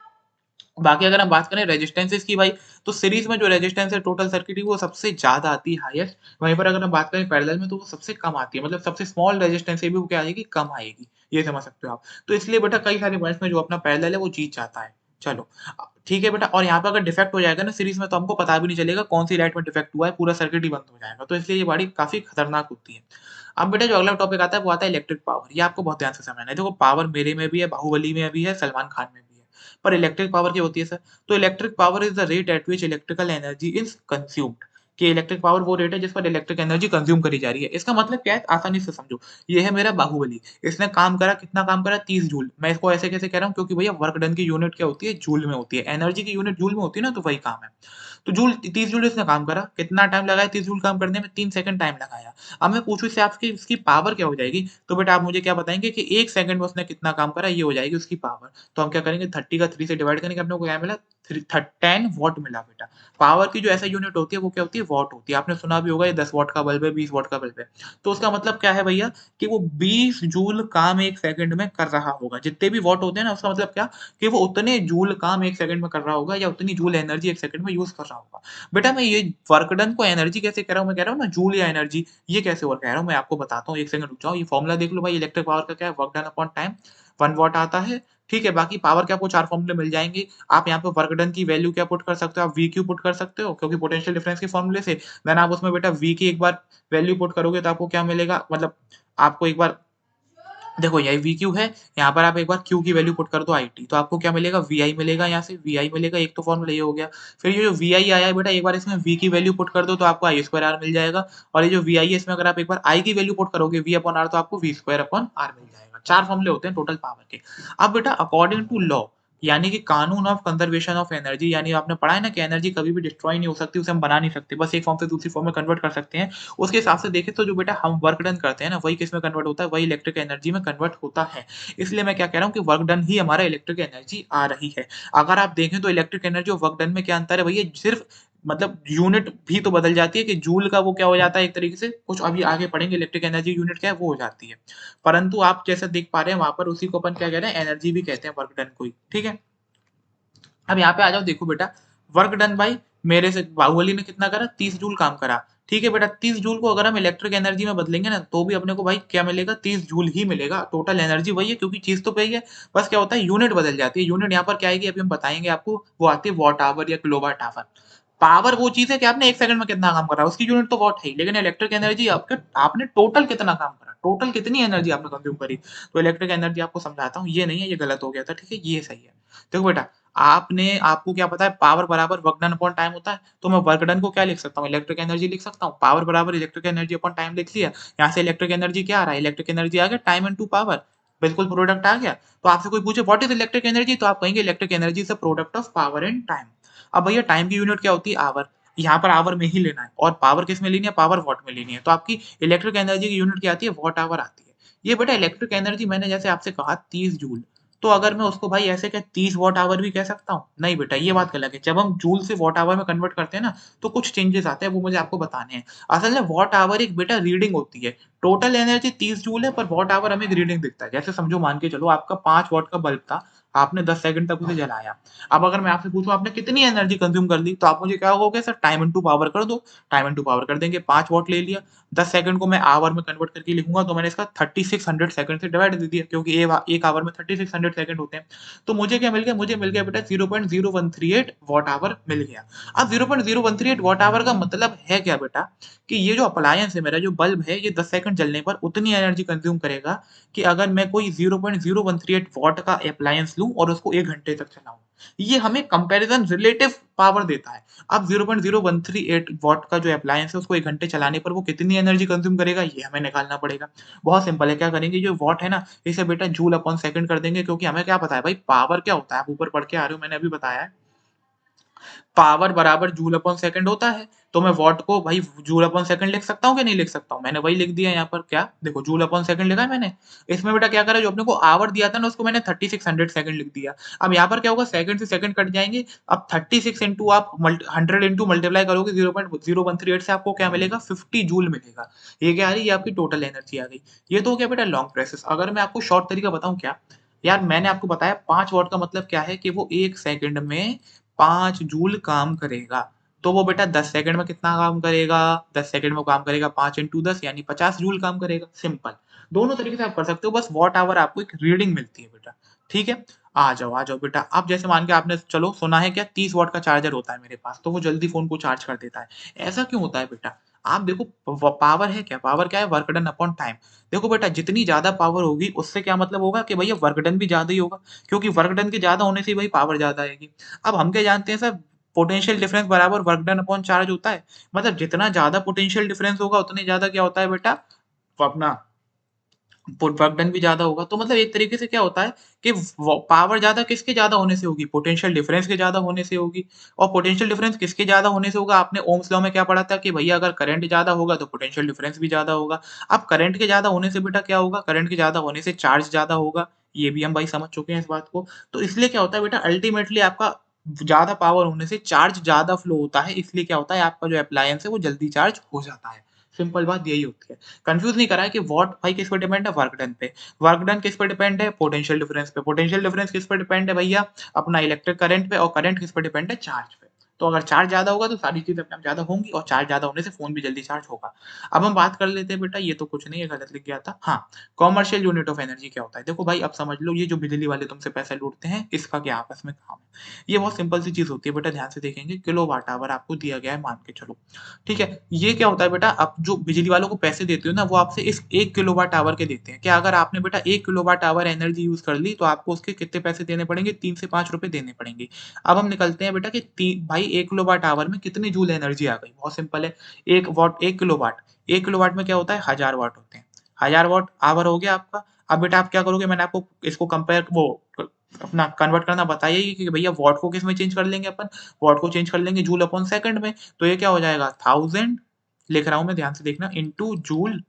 बाकी अगर हम बात करें रेजिस्टेंसेस की भाई, तो सीरीज़ में जो रेजिस्टेंस है टोटल सर्किट की वो सबसे ज़्यादा आती है हाईएस्ट। वहीं पर अगर हम बात करें पैरेलल में तो वो सबसे कम आती है। मतलब सबसे स्मॉल रेजिस्टेंस से भी वो क्या आएगी कम आएगी। ये समझ सकते हो आप। तो इसलिए बेटा कई सारे पॉइंट्स में जो अपना पैरेलल है वो जीत जाता है। चलो ठीक है बेटा और यहाँ पे अगर डिफेक्ट हो जाएगा ना सीरीज़ में तो हमको पता भी नहीं चलेगा कौन-सी लाइट में डिफेक्ट हुआ है, पूरा सर्किट ही बंद हो जाएगा। तो इसलिए ये गाड़ी काफ़ी खतरनाक होती है। अब बेटा जो अगला टॉपिक आता है वो आता है इलेक्ट्रिक पावर। ये आपको बहुत ध्यान से समझना है। देखो पावर मेरे में भी है, बाहुबली में भी है, सलमान खान में भी है। पर इलेक्ट्रिक पावर क्या होती है सर? तो electric power is the rate at which electrical energy is consumed कि इलेक्ट्रिक पावर वो रेट है जिस पर इलेक्ट्रिक एनर्जी कंज्यूम करी जा रही है। इसका मतलब क्या है? आसानी से समझो। ये है मेरा बाहुबली। इसने काम करा कितना काम करा 30 जूल। मैं इसको ऐसे कैसे कह रहा हूँ? क्योंकि भैया वर्क डन की यूनिट क्या होती है? जूल में होती है। एनर्जी की यूनिट जूल में होती है ना तो वही काम है। तो जूल 30 जूल इसने काम करा। कितना टाइम लगाया 30 जूल काम करने में? 3 सेकंड टाइम लगाया। अब मैं पूछूँ इससे आपकी इसकी पावर क्या हो जाएगी? तो बेटा आप मुझे क्या बताएँगे कि 1 सेकंड में उसने कितना काम करा? ये हो जाएगी उसकी पावर। तो हम क्या करेंगे 30 का 3 से डिवाइड करेंगे अपने को क्या मिला? 10 वॉट मिला बेटा। पावर की जो ऐसा यूनिट होती है वो क्या होती है? ये वॉट होती है। आपने सुना भी होगा ये 10 वॉट का बल्ब है, 20 वॉट का बल्ब है। तो उसका मतलब क्या है भैया कि वो 20 जूल काम 1 सेकंड में कर रहा होगा। जितने भी वॉट होते हैं ना उसका मतलब क्या कि वो उतने जूल काम 1 सेकंड में कर रहा होगा या उतनी जूल एनर्जी 1 सेकंड में यूज़ कर रहा होगा। बेटा मैं ये वर्क डन को एनर्जी कैसे कह रहा हूँ? मैं कह रहा हूँ ना जूल या एनर्जी ये कैसे और कह रहा हूँ मैं आपको बताता हूँ। 1 सेकंड रुक जाओ। ये फॉर्मूला देख लो भाई इलेक्ट्रिक पावर का क्या है work done upon time 1 what आता है। ठीक है, बाकी पावर के आपको 4 फॉर्मूले मिल जाएँगे। आप यहाँ पे वर्क डन की वैल्यू क्या पुट कर सकते हो? आप वीक्यू पुट कर सकते हो क्योंकि पोटेंशियल डिफरेंस के फॉर्मूले से। देन आप उसमें बेटा वी की एक बार वैल्यू पुट करोगे तो आपको क्या मिलेगा? मतलब आपको एक बार देखो यही वीक्यू है, यहाँ पर आप एक बार क्यू की वैल्यू पुट कर दो आईटी, तो आपको क्या मिलेगा? वीआई मिलेगा यहाँ से, वीआई मिलेगा, एक तो फॉर्मूला ये हो गया। फिर ये जो वीआई आया है बेटा एक बार इसमें वी की वैल्यू पुट कर दो तो आपको आई स्क्वायर आर मिल जाएगा और ये जो वीआई है इसमें अगर आप एक बार आई की वैल्यू पुट करोगे वी अपॉन आर तो आपको वी स्क्वायर अपॉन आर मिल जाएगा। 4 फॉर्मूले होते हैं टोटल पावर के। अब बेटा अकॉर्डिंग टू लॉ यानी कि कानून ऑफ कंजर्वेशन ऑफ एनर्जी यानी आपने पढ़ा है ना कि एनर्जी कभी भी डिस्ट्रॉय नहीं हो सकती, उसे हम बना नहीं सकते, बस एक फॉर्म से दूसरी फॉर्म में कन्वर्ट कर सकते हैं। उसके हिसाब से देखें तो जो बेटा हम वर्क डन करते हैं ना वही किस में कन्वर्ट होता है? वही इलेक्ट्रिक एनर्जी में कन्वर्ट होता है। इसलिए मैं क्या कह रहा हूँ कि वर्क डन ही हमारा इलेक्ट्रिक एनर्जी आ रही है। अगर आप देखें तो इलेक्ट्रिक एनर्जी और वर्क डन में क्या अंतर है भैया? सिर्फ मतलब यूनिट भी तो बदल जाती है कि जूल का वो क्या हो जाता है एक तरीके से, कुछ अभी आगे पढ़ेंगे इलेक्ट्रिक एनर्जी यूनिट क्या है वो हो जाती है। परंतु आप जैसा देख पा रहे हैं वहाँ पर उसी को अपन क्या कह रहे हैं? एनर्जी भी कहते हैं वर्क डन को ही, ठीक है? अब यहाँ पे आ जाओ देखो बेटा वर्क डन बाई मेरे से बाहुबली ने कितना करा 30 जूल काम करा। ठीक है बेटा 30 जूल को अगर हम इलेक्ट्रिक एनर्जी में बदलेंगे ना तो भी अपने को भाई क्या मिलेगा 30 जूल ही मिलेगा। टोटल एनर्जी वही है क्योंकि चीज तो वही है। बस क्या होता है यूनिट बदल जाती है। यूनिट यहाँ पर क्या आएगी अभी हम बताएंगे आपको वो आती है वॉट आवर या किलोवाट आवर। पावर वो चीज है कि आपने 1 सेकंड में कितना काम करा उसकी यूनिट तो वॉट है ही, लेकिन इलेक्ट्रिक एनर्जी आपके आपने टोटल कितना काम करा, टोटल कितनी एनर्जी आपने कंज्यूम करी। तो इलेक्ट्रिक एनर्जी आपको समझाता हूँ ये नहीं है ये गलत हो गया था, ठीक है ये सही है। देखो बेटा आपको क्या पता है पावर बराबर वर्क डन अपॉन टाइम होता है, तो मैं वर्क डन को क्या लिख सकता हूँ इलेक्ट्रिक एनर्जी लिख सकता हूँ। पावर बराबर इलेक्ट्रिक एनर्जी अपॉन टाइम लिख लिया। यहाँ से इलेक्ट्रिक एनर्जी क्या आ रहा है? इलेक्ट्रिक एनर्जी आ गया टाइम इनटू पावर। बिल्कुल प्रोडक्ट आ गया। तो आपसे कोई पूछे व्हाट इज इलेक्ट्रिक एनर्जी तो आप कहेंगे electric energy is a product of power and time. अब भैया टाइम की यूनिट क्या होती है? आवर। यहाँ पर आवर में ही लेना है और पावर किस में लेनी है? पावर वॉट में लेनी है। तो आपकी इलेक्ट्रिक एनर्जी की यूनिट क्या आती है? वॉट आवर आती है। ये बेटा इलेक्ट्रिक एनर्जी मैंने जैसे आपसे कहा 30 जूल, तो अगर मैं उसको भाई ऐसे क्या 30 वॉट आवर भी कह सकता हूँ? नहीं बेटा ये बात गलत है। जब हम जूल से वॉट आवर में कन्वर्ट करते हैं ना तो कुछ चेंजेस आते हैं वो मुझे आपको बताने हैं। असल में वॉट आवर एक बेटा रीडिंग होती है। टोटल एनर्जी 30 जूल है पर वॉट आवर हमें एक रीडिंग दिखता है। जैसे समझो मान के चलो आपका 5 वॉट का बल्ब था, आपने 10 सेकंड तक उसे जलाया। अब अगर मैं आपसे पूछूँ आपने कितनी एनर्जी कंज्यूम कर ली तो आप मुझे क्या कहोगे? सर टाइम इनटू पावर कर दो। टाइम इनटू पावर कर देंगे 5 वॉट ले लिया। 10 सेकंड को मैं आवर में कन्वर्ट करके लिखूँगा तो मैंने इसका 3600 सेकंड से डिवाइड दे दिया क्योंकि एक आवर में 3600 सेकंड होते हैं। तो मुझे क्या मिल गया? मुझे मिल गया बेटा 0.0138 वॉट आवर मिल गया। अब 0.0138 वॉट आवर का मतलब है क्या बेटा? कि ये जो अप्लायंस है मेरा जो बल्ब है ये 10 सेकंड जलने पर उतनी एनर्जी कंज्यूम करेगा कि अगर मैं कोई 0.0138 वॉट का अप्लायंस लूँ और उसको 1 घंटे तक चलाऊँ। ये हमें कंपैरिज़न रिलेटिव पावर देता है। अब 0.0138 वॉट का जो अप्लायंस है उसको 1 घंटे चलाने पर वो कितनी एनर्जी कंज्यूम करेगा ये हमें निकालना पड़ेगा। बहुत सिंपल है, क्या करेंगे जो वॉट है ना इसे बेटा जूल अपॉन सेकंड कर देंगे क्योंकि हमें क्या पता है भाई पावर क्या होता है? आप ऊपर पढ़ के आ रहे हो मैंने अभी बताया है। पावर बराबर जूल अपॉन सेकंड होता है। तो मैं वॉट को भाई जूल अपॉन सेकंड लिख सकता हूँ कि नहीं लिख सकता हूँ? मैंने वही लिख दिया यहाँ पर क्या? देखो जूल अपॉन सेकंड लिखा है मैंने। इसमें बेटा क्या करा जो अपने को आवर दिया था ना उसको मैंने 3600 सेकंड लिख दिया। अब यहाँ पर क्या होगा सेकंड से सेकंड कट जाएँगे। अब 36 इंटू आप 100 इंटू मल्टीप्लाई करोगे 0.0138 से आपको क्या मिलेगा? 50 जूल मिलेगा। ये क्या आ रही है? ये आपकी टोटल एनर्जी आ गई। ये तो हो गया बेटा लॉन्ग प्रोसेस। अगर मैं आपको शॉर्ट तरीका बताऊँ क्या? यार मैंने आपको बताया 5 वॉट का मतलब क्या है कि वो 1 सेकंड में 5 जूल काम करेगा। तो वो बेटा 10 सेकंड में कितना काम करेगा? 10 सेकंड में वो काम करेगा 5 इंटू 10 यानी 50 जूल काम करेगा, सिंपल। दोनों तरीके से आप कर सकते हो, बस वॉट आवर आपको एक रीडिंग मिलती है बेटा, ठीक है? आ जाओ बेटा। अब जैसे मान के आपने चलो सुना है क्या 30 वॉट का चार्जर होता है मेरे पास, तो वो जल्दी फ़ोन को चार्ज कर देता है। ऐसा क्यों होता है बेटा? आप देखो पावर है क्या? पावर क्या है? Work done upon time. देखो बेटा जितनी ज़्यादा पावर होगी उससे क्या मतलब होगा कि भैया वर्क डन भी ज़्यादा ही होगा, क्योंकि वर्क डन के ज़्यादा होने से ही भाई पावर ज़्यादा आएगी। अब हम क्या जानते हैं सर पोटेंशियल डिफरेंस बराबर वर्क डन अपॉन चार्ज होता है। मतलब जितना ज़्यादा पोटेंशियल डिफरेंस होगा उतनी ज़्यादा क्या होता है बेटा वो अपना वर्क डन भी ज़्यादा होगा। तो मतलब एक तरीके से क्या होता है कि वो पावर ज़्यादा किसके ज़्यादा होने से होगी? पोटेंशियल डिफरेंस के ज़्यादा होने से होगी। और पोटेंशियल डिफरेंस किसके ज़्यादा होने से होगा? आपने ओह्म्स लॉ में क्या पढ़ा था कि भैया अगर करंट ज़्यादा होगा तो पोटेंशियल डिफरेंस भी ज़्यादा होगा। अब करंट के ज़्यादा होने से बेटा क्या होगा? करंट के ज़्यादा होने से चार्ज ज़्यादा होगा। ये भी हम भाई समझ चुके हैं इस बात को। तो इसलिए क्या होता है बेटा अल्टीमेटली आपका ज़्यादा पावर होने से चार्ज ज़्यादा फ्लो होता है, इसलिए क्या होता है आपका जो एप्लायंस है वो जल्दी चार्ज हो जाता है। सिंपल बात यही होती है। कन्फ्यूज़ नहीं करा है कि वॉट भाई किस पे डिपेंड है? वर्क डन पे। वर्क डन किस पे डिपेंड है? पोटेंशियल डिफरेंस पे। पोटेंशियल डिफरेंस किस पे डिपेंड है भैया? अपना इलेक्ट्रिक करंट पे और करंट किस पे डिपेंड है? चार्ज पे। तो अगर चार्ज ज़्यादा होगा तो सारी चीज़ें अपने आप ज़्यादा होंगी और चार्ज ज़्यादा होने से फ़ोन भी जल्दी चार्ज होगा। अब हम बात कर लेते हैं बेटा ये तो कुछ नहीं है गलत लिख गया था। हाँ, कमर्शियल यूनिट ऑफ एनर्जी क्या होता है? देखो भाई अब समझ लो ये जो बिजली वाले तुमसे पैसे लूटते हैं, इसका क्या आपस में काम है? ये बहुत सिंपल सी चीज़ होती है बेटा ध्यान से देखेंगे किलोवाट आवर आपको दिया गया है मान के चलो, ठीक है? ये क्या होता है बेटा आप जो बिजली वालों को पैसे देते हो ना वो आपसे इस 1 किलोवाट आवर के देते हैं। क्या अगर आपने बेटा 1 किलोवाट आवर एनर्जी यूज़ कर ली तो आपको उसके कितने पैसे देने पड़ेंगे? 3 से 5 रुपए देने पड़ेंगे। अब हम निकलते हैं बेटा कि ती भाई 1 किलोवाट आवर में कितनी जूल एनर्जी आ गई? बहुत सिंपल है 1 वॉट 1 किलोवाट 1 किलोवाट में क्या होता है 1000 वाट होते हैं। 1000 वाट आवर हो गया आपका। अब बेटा आप क्या करोगे मैंने आपको इसको कंपेयर वो अपना कन्वर्ट करना बताया ही कि भैया वॉट को किस में चेंज कर लेंगे अपन? वॉट को चेंज कर लेंगे जूल अपॉन सेकंड में। तो ये क्या हो जाएगा 1000 लिख रहा हूँ मैं ध्यान से देखना into joule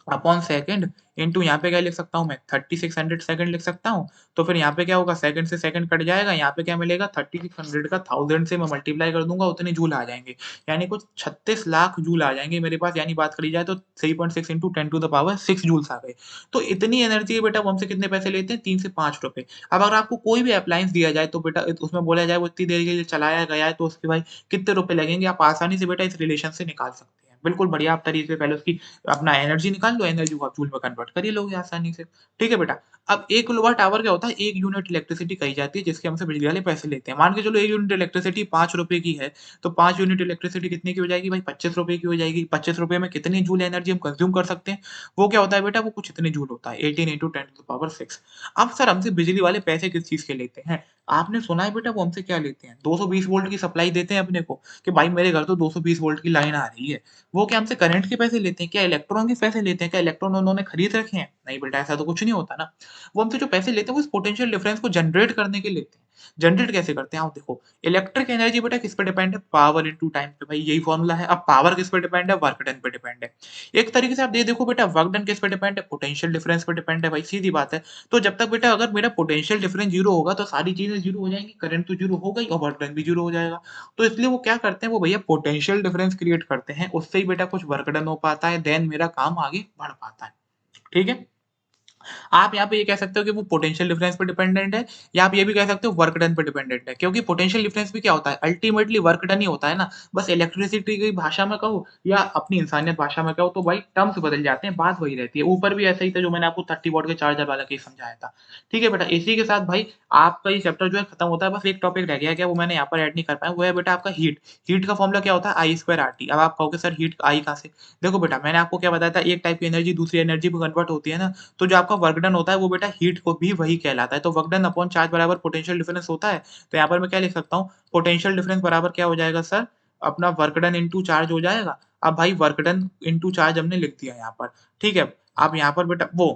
upon second into यहाँ पे क्या लिख सकता हूँ मैं 3600 सेकंड लिख सकता हूँ। तो फिर यहाँ पे क्या होगा सेकंड से सेकंड कट जाएगा, यहाँ पे क्या मिलेगा 3600 का 1000 से मैं मल्टीप्लाई कर दूँगा उतने जूल आ जाएँगे। यानी कुछ 36 लाख जूल आ जाएँगे मेरे पास यानी बात करी जाए तो 3.6 into 10 to the power 6 joules आ गए। तो इतनी एनर्जी है बेटा वो हमसे कितने पैसे लेते हैं 3 से 5 रुपए। अब अगर आपको कोई भी अप्लायंस दिया जाए तो बेटा उसमें बोला जाए वो इतनी देर के लिए चलाया गया है तो उसके भाई कितने रुपए लगेंगे आप आसानी से बेटा इस रिलेशन से निकाल सकते हैं। बिल्कुल बढ़िया आप तरीके से पहले उसकी अपना एनर्जी निकाल लो, एनर्जी को आप जूल में कन्वर्ट कर ही लोगे आसानी से। ठीक है बेटा? अब 1 किलोवाट आवर क्या होता है? 1 यूनिट इलेक्ट्रिसिटी कही जाती है जिसके हमसे बिजली वाले पैसे लेते हैं। मान के चलो 1 यूनिट इलेक्ट्रिसिटी ₹5 की है, तो 5 यूनिट इलेक्ट्रिसिटी कितने की हो जाएगी भाई? ₹25 की हो जाएगी। ₹25 में कितनी जूल एनर्जी हम कंज़्यूम कर सकते हैं? वो क्या होता है बेटा? वो कुछ इतने जूल होता है 18 इंटू 10 टू द पावर 6। अब सर हमसे बिजली वाले पैसे किस चीज़ के लेते हैं? आपने सुना है बेटा वो हमसे क्या लेते हैं? 220 वोल्ट की सप्लाई देते हैं अपने को कि भाई मेरे घर तो 220 वोल्ट की लाइन आ रही है। वो क्या हमसे करंट के पैसे लेते हैं? क्या इलेक्ट्रॉन के पैसे लेते हैं? क्या इलेक्ट्रॉन उन्होंने खरीद रखे हैं? नहीं बेटा ऐसा तो कुछ नहीं होता ना। वो हमसे जो पैसे लेते हैं वो इस पोटेंशियल डिफरेंस को जनरेट करने के लेते हैं। जनरेट कैसे करते हैं? आओ देखो, इलेक्ट्रिक एनर्जी बेटा किस पे डिपेंड है? पावर इंटू टाइम पे भाई यही फॉर्मूला है। अब पावर किस पे डिपेंड है? वर्क डन पे डिपेंड है। एक तरीके से आप ये देखो बेटा वर्क डन किस पे डिपेंड है? पोटेंशियल डिफरेंस पे डिपेंड है भाई सीधी बात है। तो जब तक बेटा अगर मेरा पोटेंशियल डिफरेंस 0 होगा तो सारी चीज़ें 0 हो जाएँगी, करंट तो 0 होगा ही और वर्क डन भी 0 हो जाएगा। तो इसलिए वो क्या करते हैं वो भैया पोटेंशियल डिफरेंस क्रिएट करते हैं, उससे ही बेटा कुछ वर्क डन हो पाता है, देन मेरा काम आगे बढ़ पाता है। ठीक है? आप यहाँ पे ये कह सकते हो कि वो पोटेंशियल डिफरेंस पे डिपेंडेंट है या आप ये भी कह सकते हो वर्क डन पे डिपेंडेंट है क्योंकि पोटेंशियल डिफरेंस भी क्या होता है अल्टीमेटली वर्क डन ही होता है ना बस इलेक्ट्रिसिटी की भाषा में कहो या अपनी इंसानियत भाषा में कहो तो भाई टर्म्स बदल जाते हैं बात वही रहती है ऊपर भी ऐसा ही था जो मैंने आपको 30 वॉट के चार्जर वाला केस समझाया था ठीक है बेटा इसी के साथ भाई आपका ये चैप्टर जो है खत्म होता है बस एक टॉपिक रह गया क्या वो मैंने यहाँ पर ऐड नहीं कर पाया वो है बेटा आपका हीट हीट का फॉर्मूला क्या होता है आई स्क्वायर आर टी अब आप कहोगे सर हीट आई कहाँ से देखो बेटा मैंने आपको क्या बताया था एक टाइप की एनर्जी दूसरी एनर्जी में कन्वर्ट होती है ना तो जो आपका वर्क डन होता है वो बेटा हीट को भी वही कहलाता है। तो वर्क डन अपॉन चार्ज बराबर पोटेंशियल डिफरेंस होता है। तो यहाँ पर मैं क्या लिख सकता हूँ पोटेंशियल डिफरेंस बराबर क्या हो जाएगा सर अपना वर्क डन इंटू चार्ज हो जाएगा। अब भाई वर्क डन इंटू चार्ज हमने लिख दिया यहाँ पर। ठीक है। अब यहाँ पर बेटा वो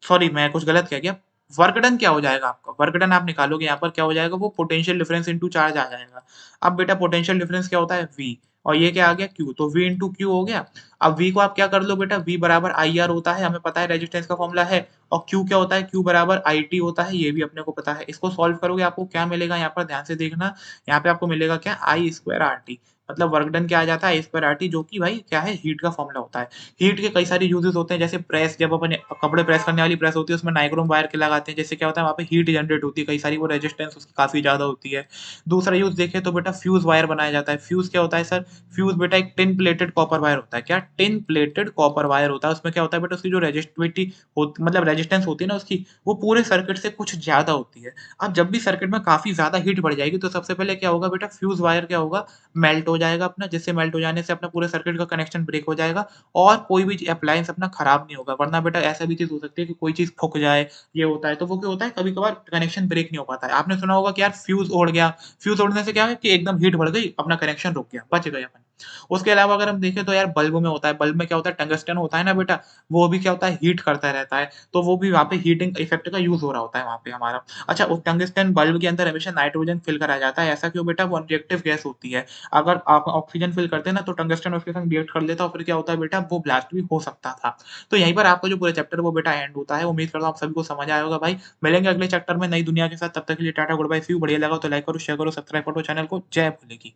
सॉरी मैं कुछ गलत कह गया। वर्क डन क्या हो जाएगा आपका? वर्क डन आप निकालोगे यहाँ पर क्या हो जाएगा वो पोटेंशियल डिफरेंस इंटू चार्ज आ जाएगा। अब बेटा पोटेंशियल डिफरेंस क्या होता है? V और ये क्या आ गया? Q तो V इंटू Q हो गया। अब V को आप क्या कर लो बेटा V बराबर IR होता है, हमें पता है रेजिस्टेंस का फॉर्मूला है और Q क्या होता है? Q बराबर IT होता है, ये भी अपने को पता है। इसको सॉल्व करोगे आपको क्या मिलेगा? यहाँ पर ध्यान से देखना, यहाँ पे आपको मिलेगा क्या? I स्क्वायर RT मतलब वर्क डन क्या आ जाता है? I स्क्वायर RT जो कि भाई क्या है? हीट का फॉर्मूला होता है। हीट के कई सारे यूजेस होते हैं जैसे प्रेस जब अपन कपड़े प्रेस करने वाली प्रेस होती है उसमें नाइक्रोम वायर के लगाते हैं जिससे क्या होता है वहाँ पे हीट जनरेट होती है कई सारी वो रेजिस्टेंस उसकी काफ़ी ज़्यादा होती है। दूसरा यूज़ देखें तो बेटा फ्यूज़ वायर बनाया जाता है। फ्यूज़ क्या होता है सर? फ्यूज़ बेटा एक टिन प्लेटेड कॉपर वायर होता है। क्या? टिन प्लेटेड कॉपर वायर होता है। उसमें क्या होता है बेटा उसकी जो रेजिस्टिविटी मतलब रेजिस्टेंस होती है ना उसकी वो पूरे सर्किट से कुछ ज़्यादा होती है। अब जब भी सर्किट में काफ़ी ज़्यादा हीट बढ़ जाएगी तो सबसे पहले क्या होगा बेटा फ्यूज़ वायर क्या होगा मेल्ट हो जाएगा अपना जिससे मेल्ट हो जाने से अपना पूरे सर्किट का कनेक्शन ब्रेक हो जाएगा और कोई भी अप्लायंस अपना खराब नहीं होगा। वरना बेटा ऐसा भी चीज़ हो सकती है कि कोई चीज़ फूक जाए, ये होता है। तो वो क्या होता है कभी-कभार कनेक्शन ब्रेक नहीं हो पाता है। आपने सुना होगा कि यार फ्यूज़ उड़ गया, फ्यूज़ उड़ने से क्या है कि एकदम हीट बढ़ गई, अपना कनेक्शन रुक गया, बच गए अपन। उसके अलावा अगर हम देखें तो यार बल्ब में होता है, बल्ब में क्या होता है टंगस्टन होता है ना बेटा, वो भी क्या होता है हीट करता रहता है, तो वो भी वहाँ पे हीटिंग इफेक्ट का यूज़ हो रहा होता है वहाँ पे हमारा। अच्छा उस टंगस्टन बल्ब के अंदर हमेशा नाइट्रोजन फिल करा जाता है, ऐसा क्यों बेटा? वो रिएक्टिव गैस होती है। अगर आप ऑक्सीजन फिल करते हैं ना तो टंगस्टन उसके संग रिएक्ट कर लेता है और फिर क्या होता है बेटा वो ब्लास्ट भी हो सकता था। तो यहीं पर आपका जो पूरा चैप्टर है वो बेटा एंड होता है। उम्मीद करता हूँ आप सभी को समझ आया होगा भाई। मिलेंगे अगले चैप्टर में नई दुनिया के साथ, तब तक के लिए tata good bye see you. बढ़िया लगा तो लाइक करो, शेयर करो, सब्सक्राइब करो चैनल को। जय भोले की।